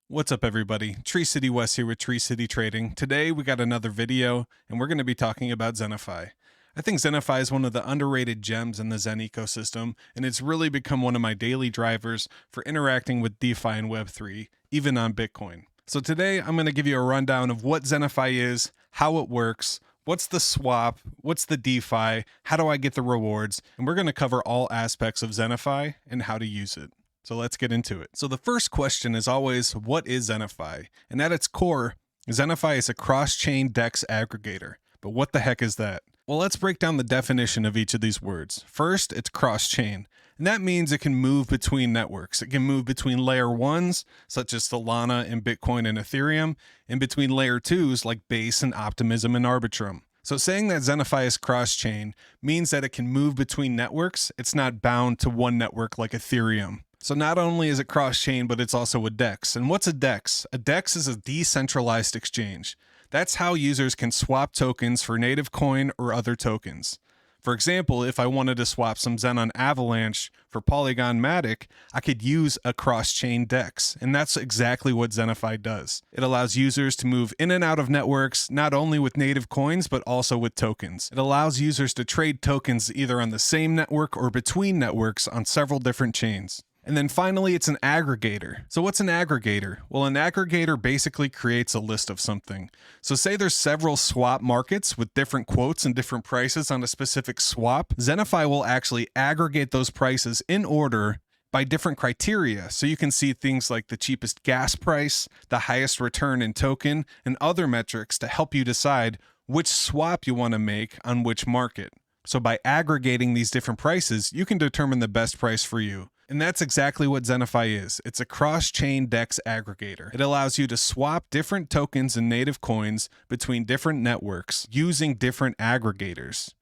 What's up, everybody? Tree City West here with Tree City Trading. Today we got another video and we're going to be talking about Xenify. I think Xenify is one of the underrated gems in the Zen ecosystem, and it's really become one of my daily drivers for interacting with DeFi and Web3, even on Bitcoin. So today I'm going to give you a rundown of what Xenify is, how it works, what's the swap, what's the DeFi, how do I get the rewards, and we're going to cover all aspects of Xenify and how to use it. So let's get into it. So the first question is always, what is Xenify? And at its core, Xenify is a cross-chain DEX aggregator. But what the heck is that? Well, let's break down the definition of each of these words. First, it's cross-chain. And that means it can move between networks. It can move between layer ones, such as Solana and Bitcoin and Ethereum, and between layer twos like Base and Optimism and Arbitrum. So saying that Xenify is cross-chain means that it can move between networks. It's not bound to one network like Ethereum. So not only is it cross-chain, but it's also a DEX. And what's a DEX? A DEX is a decentralized exchange. That's how users can swap tokens for native coin or other tokens. For example, if I wanted to swap some Zen on Avalanche for Polygon Matic, I could use a cross-chain DEX, and that's exactly what Xenify does. It allows users to move in and out of networks, not only with native coins, but also with tokens. It allows users to trade tokens either on the same network or between networks on several different chains. And then finally, it's an aggregator. So what's an aggregator? Well, an aggregator basically creates a list of something. So say there's several swap markets with different quotes and different prices on a specific swap. Xenify will actually aggregate those prices in order by different criteria. So you can see things like the cheapest gas price, the highest return in token, and other metrics to help you decide which swap you want to make on which market. So by aggregating these different prices, you can determine the best price for you. And that's exactly what Xenify is. It's a cross-chain DEX aggregator. It allows you to swap different tokens and native coins between different networks using different aggregators.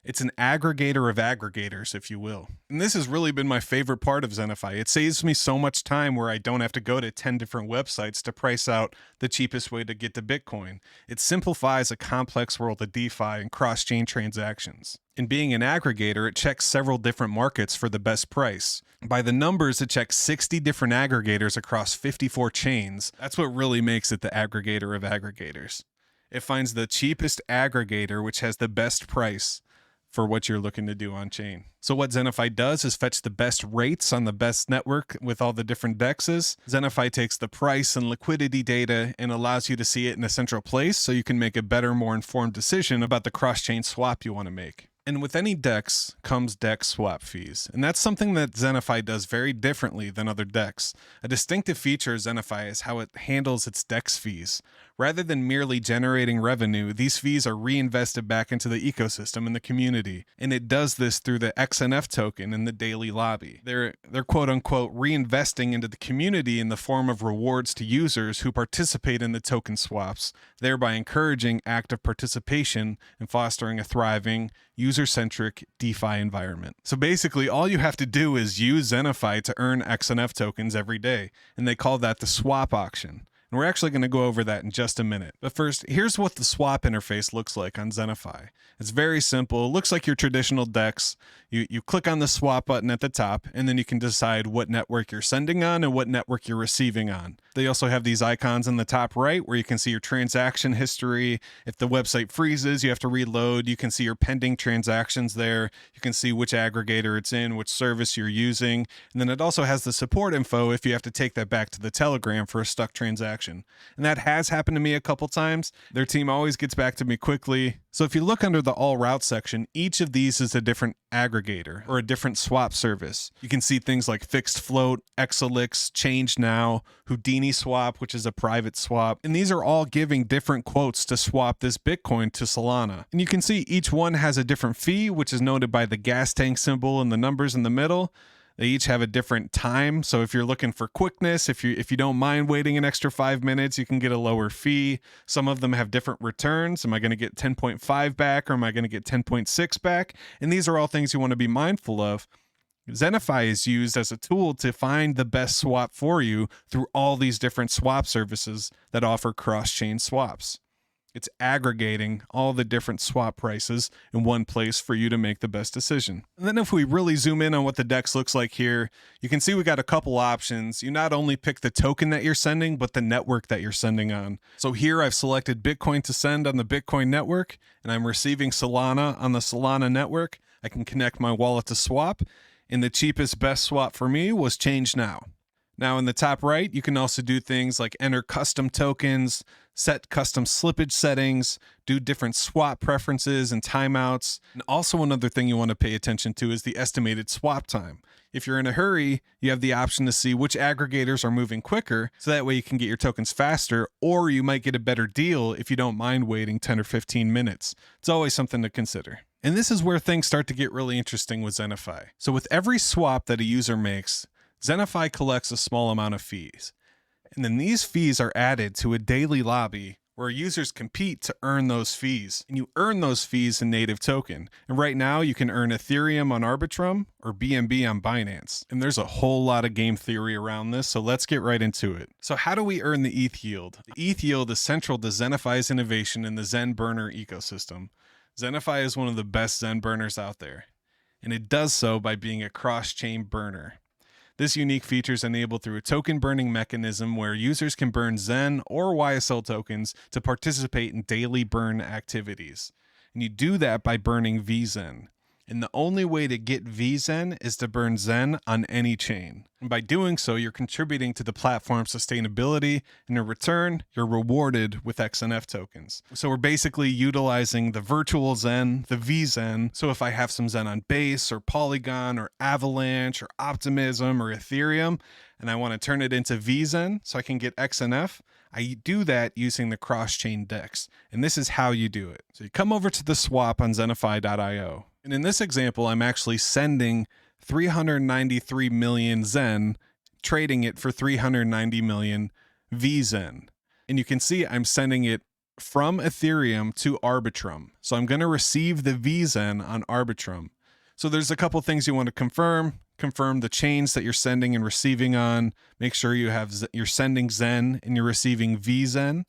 It's an aggregator of aggregators, if you will. And this has really been my favorite part of Xenify. It saves me so much time where I don't have to go to 10 different websites to price out the cheapest way to get to Bitcoin. It simplifies a complex world of DeFi and cross-chain transactions. In being an aggregator, it checks several different markets for the best price. By the numbers, it checks 60 different aggregators across 54 chains. That's what really makes it the aggregator of aggregators. It finds the cheapest aggregator, which has the best price for what you're looking to do on chain. So what Xenify does is fetch the best rates on the best network with all the different DEXs. Xenify takes the price and liquidity data and allows you to see it in a central place so you can make a better, more informed decision about the cross-chain swap you want to make. And with any DEX comes DEX swap fees. And that's something that Xenify does very differently than other DEX. A distinctive feature of Xenify is how it handles its DEX fees. Rather than merely generating revenue, these fees are reinvested back into the ecosystem and the community. And it does this through the XNF token in the daily lobby. They're quote unquote reinvesting into the community in the form of rewards to users who participate in the token swaps, thereby encouraging active participation and fostering a thriving, user-centric DeFi environment. So basically, all you have to do is use Xenify to earn XNF tokens every day, and they call that the swap auction. And we're actually going to go over that in just a minute. But first, here's what the swap interface looks like on Xenify. It's very simple. It looks like your traditional DEX. You click on the swap button at the top, and then you can decide what network you're sending on and what network you're receiving on. They also have these icons in the top right where you can see your transaction history. If the website freezes, you have to reload. You can see your pending transactions there. You can see which aggregator it's in, which service you're using. And then it also has the support info if you have to take that back to the Telegram for a stuck transaction. And that has happened to me a couple times. Their team always gets back to me quickly. So if you look under the all route section, each of these is a different aggregator or a different swap service. You can see things like Fixed Float, Exelix, Change Now, Houdini Swap, which is a private swap. And these are all giving different quotes to swap this Bitcoin to Solana. And you can see each one has a different fee, which is noted by the gas tank symbol and the numbers in the middle. They each have a different time. So if you're looking for quickness, if you don't mind waiting an extra 5 minutes, you can get a lower fee. Some of them have different returns. Am I going to get 10.5 back or am I going to get 10.6 back? And these are all things you want to be mindful of. Xenify is used as a tool to find the best swap for you through all these different swap services that offer cross-chain swaps. It's aggregating all the different swap prices in one place for you to make the best decision. And then if we really zoom in on what the DEX looks like here, you can see we got a couple options. You not only pick the token that you're sending, but the network that you're sending on. So here I've selected Bitcoin to send on the Bitcoin network, and I'm receiving Solana on the Solana network. I can connect my wallet to swap, and the cheapest best swap for me was Change Now. Now in the top right, you can also do things like enter custom tokens, set custom slippage settings, do different swap preferences and timeouts. And also another thing you want to pay attention to is the estimated swap time. If you're in a hurry, you have the option to see which aggregators are moving quicker, so that way you can get your tokens faster, or you might get a better deal if you don't mind waiting 10 or 15 minutes. It's always something to consider. And this is where things start to get really interesting with Xenify. So with every swap that a user makes, Xenify collects a small amount of fees. And then these fees are added to a daily lobby where users compete to earn those fees. And you earn those fees in native token. And right now you can earn Ethereum on Arbitrum or BNB on Binance. And there's a whole lot of game theory around this, so let's get right into it. So how do we earn the ETH yield? The ETH yield is central to Xenify's innovation in the Zen burner ecosystem. Xenify is one of the best Zen burners out there. And it does so by being a cross-chain burner. This unique feature is enabled through a token burning mechanism where users can burn Zen or YSL tokens to participate in daily burn activities. And you do that by burning VXen. And the only way to get VXen is to burn Zen on any chain. And by doing so, you're contributing to the platform's sustainability, and in return, you're rewarded with XNF tokens. So we're basically utilizing the virtual Zen, the VXen. So if I have some Zen on Base or Polygon or Avalanche or Optimism or Ethereum, and I want to turn it into VXen so I can get XNF, I do that using the cross-chain DEX. And this is how you do it. So you come over to the swap on Xenify.io. And in this example, I'm actually sending 393 million Zen, trading it for 390 million VXen. And you can see I'm sending it from Ethereum to Arbitrum. So I'm going to receive the VXen on Arbitrum. So there's a couple things you want to confirm. Confirm the chains that you're sending and receiving on. Make sure you're sending Zen and you're receiving VXen.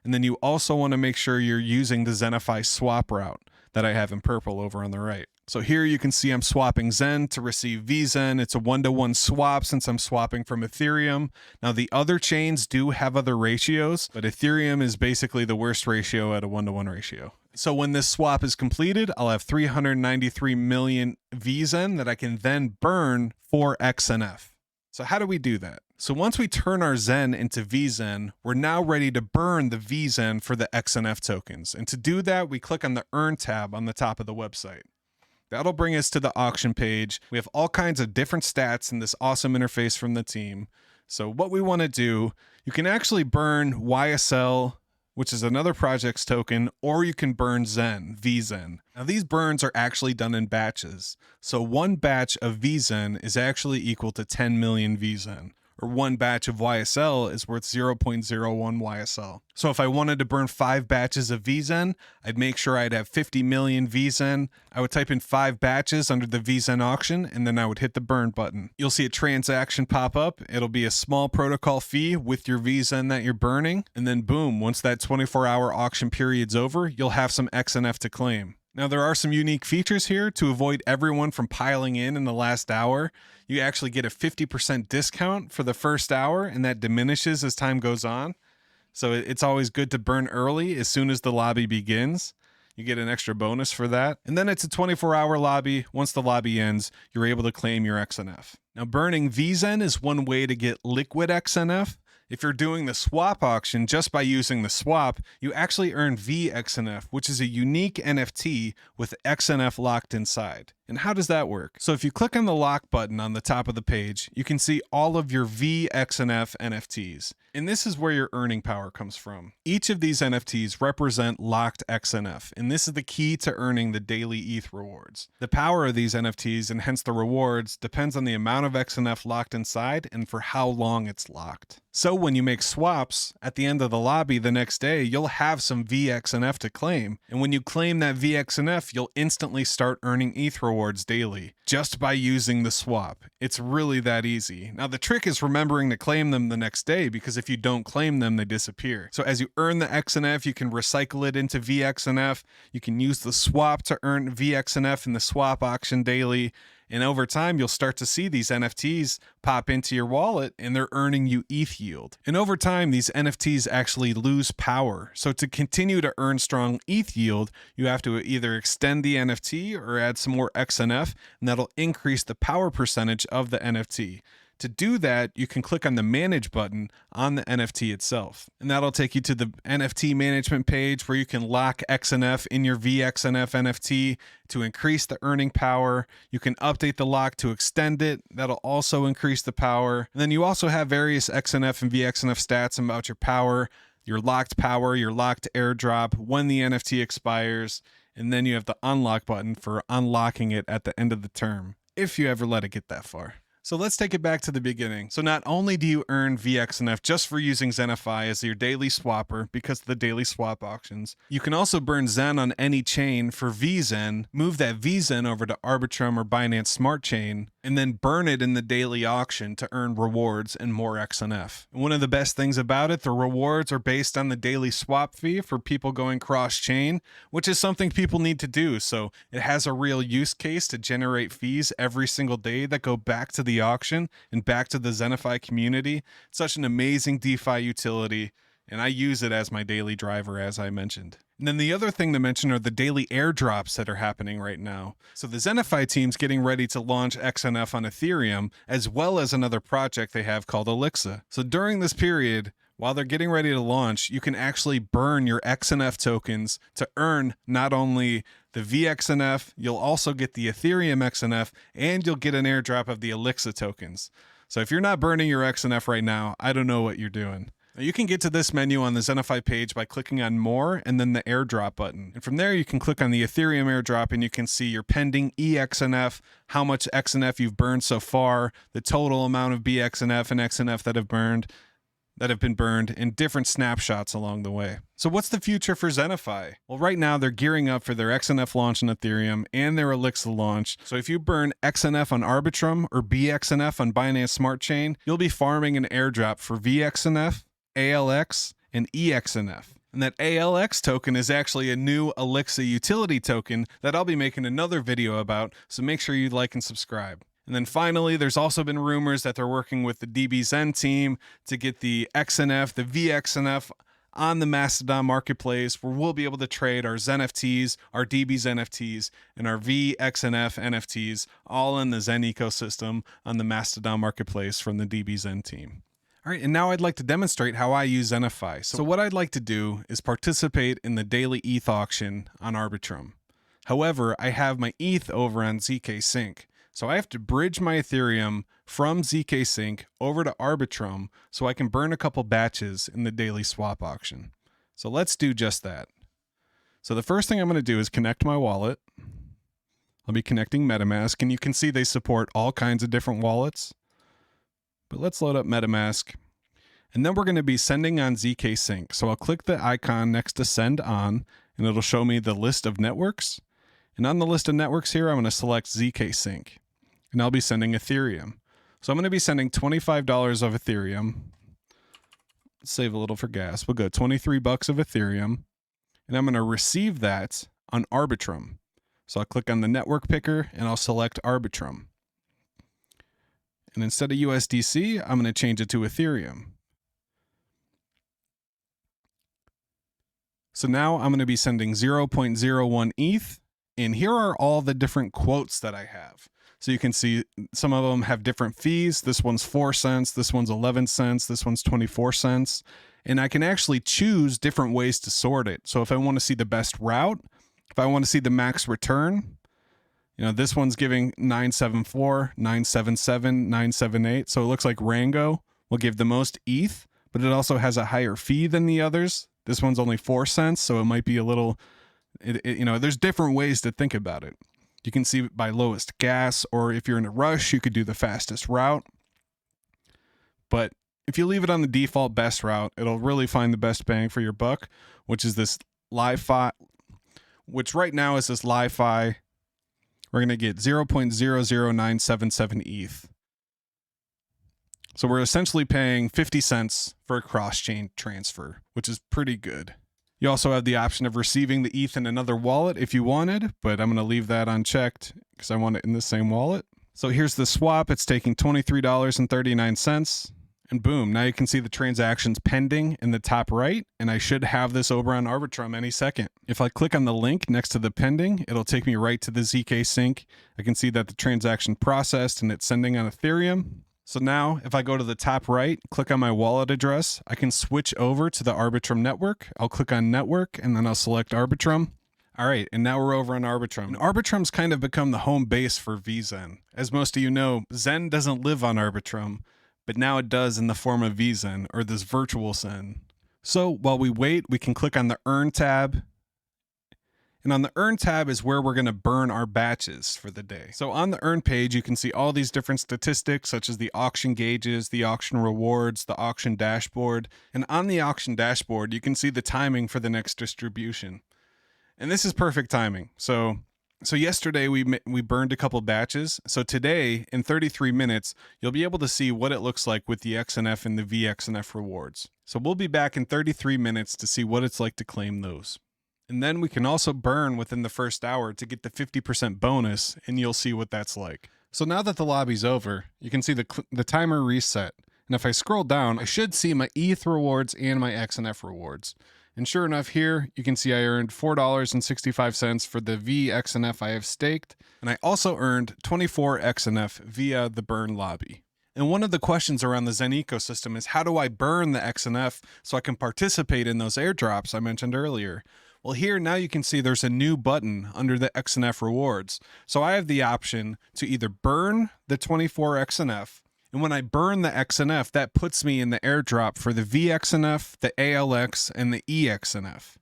And then you also want to make sure you're using the Xenify swap route that I have in purple over on the right. So here you can see I'm swapping Zen to receive VXen. It's a 1-to-1 swap since I'm swapping from Ethereum. Now the other chains do have other ratios, but Ethereum is basically the worst ratio at a 1-to-1 ratio. So when this swap is completed, I'll have 393 million VXen that I can then burn for XNF. So how do we do that? So once we turn our Zen into VXen, we're now ready to burn the VXen for the XNF tokens. And to do that, we click on the Earn tab on the top of the website. That'll bring us to the auction page. We have all kinds of different stats in this awesome interface from the team. So what we want to do, you can actually burn YSL, which is another project's token, or you can burn Zen, VXen. Now these burns are actually done in batches. So one batch of VXen is actually equal to 10 million VXen. Or one batch of YSL is worth 0.01 YSL. So if I wanted to burn 5 batches of VXen, I'd make sure I'd have 50 million VXen. I would type in 5 batches under the VXen auction, and then I would hit the burn button. You'll see a transaction pop up. It'll be a small protocol fee with your VXen that you're burning. And then boom, once that 24-hour auction period's over, you'll have some XNF to claim. Now, there are some unique features here to avoid everyone from piling in the last hour. You actually get a 50% discount for the first hour, and that diminishes as time goes on. So it's always good to burn early as soon as the lobby begins. You get an extra bonus for that. And then it's a 24-hour lobby. Once the lobby ends, you're able to claim your XNF. Now, burning VXen is one way to get liquid XNF. If you're doing the swap auction just by using the swap, you actually earn VXNF, which is a unique NFT with XNF locked inside. And how does that work? So if you click on the lock button on the top of the page, you can see all of your VXNF NFTs. And this is where your earning power comes from. Each of these NFTs represent locked XNF, and this is the key to earning the daily ETH rewards. The power of these NFTs, and hence the rewards, depends on the amount of XNF locked inside and for how long it's locked. So when you make swaps, at the end of the lobby the next day, you'll have some VXNF to claim. And when you claim that VXNF, you'll instantly start earning ETH rewards rewards daily just by using the swap. It's really that easy. Now, the trick is remembering to claim them the next day, because if you don't claim them, they disappear. So as you earn the XNF, you can recycle it into VXNF. You can use the swap to earn VXNF in the swap auction daily. And over time, you'll start to see these NFTs pop into your wallet, and they're earning you ETH yield. And over time, these NFTs actually lose power. So to continue to earn strong ETH yield, you have to either extend the NFT or add some more XNF, and that'll increase the power percentage of the NFT. To do that, you can click on the Manage button on the NFT itself, and that'll take you to the NFT management page where you can lock XNF in your VXNF NFT to increase the earning power. You can update the lock to extend it. That'll also increase the power. And then you also have various XNF and VXNF stats about your power, your locked airdrop, when the NFT expires, and then you have the unlock button for unlocking it at the end of the term, if you ever let it get that far. So let's take it back to the beginning. So not only do you earn VXNF just for using Xenify as your daily swapper because of the daily swap auctions, you can also burn Zen on any chain for VZen, move that VZen over to Arbitrum or Binance Smart Chain, and then burn it in the daily auction to earn rewards and more XNF. And one of the best things about it, the rewards are based on the daily swap fee for people going cross-chain, which is something people need to do. So it has a real use case to generate fees every single day that go back to the auction and back to the Xenify community. It's such an amazing DeFi utility, and I use it as my daily driver, as I mentioned. And then the other thing to mention are the daily airdrops that are happening right now. So the Xenify team's getting ready to launch XNF on Ethereum, as well as another project they have called Elixir. So during this period, while they're getting ready to launch, you can actually burn your XNF tokens to earn not only the VXNF, you'll also get the Ethereum XNF, and you'll get an airdrop of the Elixir tokens. So if you're not burning your XNF right now, I don't know what you're doing. Now you can get to this menu on the Xenify page by clicking on More and then the Airdrop button. And from there, you can click on the Ethereum airdrop and you can see your pending EXNF, how much XNF you've burned so far, the total amount of BXNF and XNF that have been burned, and different snapshots along the way. So what's the future for Xenify? Well, right now they're gearing up for their XNF launch on Ethereum and their Elixir launch. So if you burn XNF on Arbitrum or BXNF on Binance Smart Chain, you'll be farming an airdrop for VXNF, ALX, and EXNF. And that ALX token is actually a new Elixir utility token that I'll be making another video about, so make sure you like and subscribe. And then finally, there's also been rumors that they're working with the DBZen team to get the XNF, the VXNF on the Mastodon marketplace, where we'll be able to trade our ZenFTs, our DBZ NFTs, and our VXNF NFTs all in the Zen ecosystem on the Mastodon marketplace from the DBZen team. All right, and now I'd like to demonstrate how I use Xenify. So what I'd like to do is participate in the daily ETH auction on Arbitrum. However, I have my ETH over on ZK Sync. So I have to bridge my Ethereum from ZK Sync over to Arbitrum so I can burn a couple batches in the daily swap auction. So let's do just that. So the first thing I'm going to do is connect my wallet. I'll be connecting MetaMask, and you can see they support all kinds of different wallets. But let's load up MetaMask. And then we're going to be sending on ZK Sync. So I'll click the icon next to send on, and it'll show me the list of networks. And on the list of networks here, I'm going to select ZK Sync. And I'll be sending Ethereum. So I'm going to be sending $25 of Ethereum. Let's save a little for gas. We'll go 23 bucks of Ethereum. And I'm going to receive that on Arbitrum. So I'll click on the network picker and I'll select Arbitrum. And instead of USDC, I'm going to change it to Ethereum. So now I'm going to be sending 0.01 ETH. And here are all the different quotes that I have. So you can see some of them have different fees. This one's 4 cents, this one's 11 cents, this one's 24 cents. And I can actually choose different ways to sort it. So if I want to see the best route, if I want to see the max return, you know, this one's giving 974, 977, 978. So it looks like Rango will give the most ETH, but it also has a higher fee than the others. This one's only 4 cents, so it might be a little, you know, there's different ways to think about it. You can see by lowest gas, or if you're in a rush, you could do the fastest route. But if you leave it on the default best route, it'll really find the best bang for your buck, which is this Li-Fi, which right now is this Li-Fi we're going to get 0.00977 ETH. So we're essentially paying 50 cents for a cross-chain transfer, which is pretty good. You also have the option of receiving the ETH in another wallet if you wanted, but I'm going to leave that unchecked because I want it in the same wallet. So here's the swap. It's taking $23.39. And boom, now you can see the transactions pending in the top right, and I should have this over on Arbitrum any second. If I click on the link next to the pending, it'll take me right to the ZK sync. I can see that the transaction processed and it's sending on Ethereum. So now if I go to the top right, click on my wallet address, I can switch over to the Arbitrum network. I'll click on network and then I'll select Arbitrum. All right, and now we're over on Arbitrum. And Arbitrum's kind of become the home base for VZen. As most of you know, Zen doesn't live on Arbitrum, but now it does in the form of VZen, or this virtual Zen. So while we wait, we can click on the Earn tab. And on the Earn tab is where we're going to burn our batches for the day. So on the Earn page, you can see all these different statistics, such as the auction gauges, the auction rewards, the auction dashboard. And on the auction dashboard, you can see the timing for the next distribution. And this is perfect timing. So yesterday we burned a couple batches. So today, in 33 minutes, you'll be able to see what it looks like with the XNF and the VXNF rewards. So we'll be back in 33 minutes to see what it's like to claim those. And then we can also burn within the first hour to get the 50% bonus, and you'll see what that's like. So now that the lobby's over, you can see the timer reset. And if I scroll down, I should see my ETH rewards and my XNF rewards. And sure enough, here you can see I earned $4.65 for the VXNF I have staked, and I also earned 24 XNF via the burn lobby. And one of the questions around the Zen ecosystem is, how do I burn the XNF so I can participate in those airdrops I mentioned earlier? Well, here now you can see there's a new button under the XNF rewards. So I have the option to either burn the 24 XNF, and when I burn the XNF, that puts me in the airdrop for the VXNF, the ALX, and the EXNF.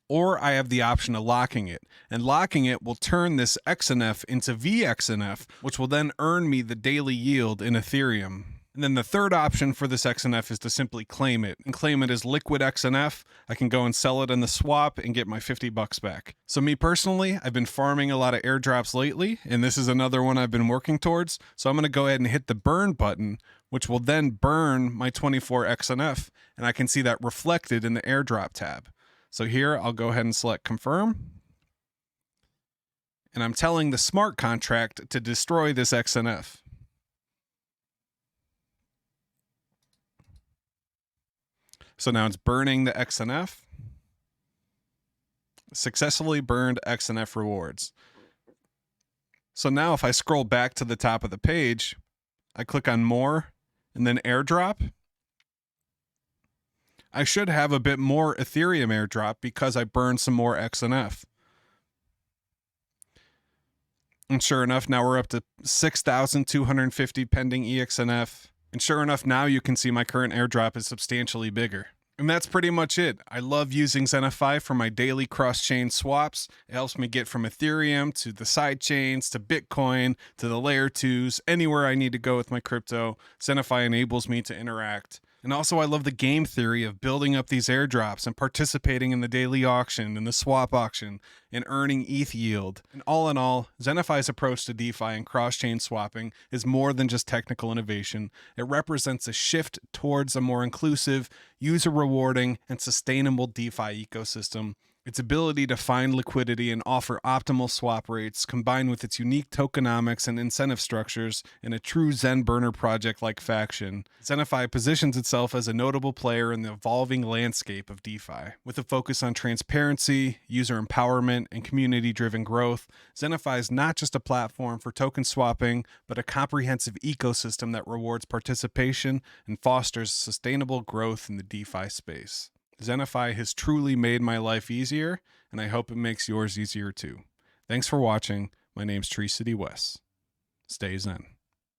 Or I have the option of locking it, and locking it will turn this XNF into VXNF, which will then earn me the daily yield in Ethereum. And then the third option for this XNF is to simply claim it, and claim it as liquid XNF. I can go and sell it in the swap and get my 50 bucks back. So me personally, I've been farming a lot of airdrops lately, and this is another one I've been working towards. So I'm going to go ahead and hit the burn button, which will then burn my 24 XNF, and I can see that reflected in the airdrop tab. So here I'll go ahead and select confirm. And I'm telling the smart contract to destroy this XNF. So now it's burning the XNF. Successfully burned XNF rewards. So now if I scroll back to the top of the page, I click on more and then airdrop. I should have a bit more Ethereum airdrop because I burned some more XNF. And sure enough, now we're up to 6,250 pending EXNF. And sure enough, now you can see my current airdrop is substantially bigger. And that's pretty much it. I love using Xenify for my daily cross-chain swaps. It helps me get from Ethereum to the side chains, to Bitcoin, to the layer 2s, anywhere I need to go with my crypto. Xenify enables me to interact. And also I love the game theory of building up these airdrops and participating in the daily auction and the swap auction and earning ETH yield. And all in all, Xenify's approach to DeFi and cross-chain swapping is more than just technical innovation. It represents a shift towards a more inclusive, user-rewarding, and sustainable DeFi ecosystem. Its ability to find liquidity and offer optimal swap rates, combined with its unique tokenomics and incentive structures in a true Zen burner project like Faction, Xenify positions itself as a notable player in the evolving landscape of DeFi. With a focus on transparency, user empowerment, and community-driven growth, Xenify is not just a platform for token swapping, but a comprehensive ecosystem that rewards participation and fosters sustainable growth in the DeFi space. Xenify has truly made my life easier, and I hope it makes yours easier too. Thanks for watching. My name's Tree City Wes. Stay Zen.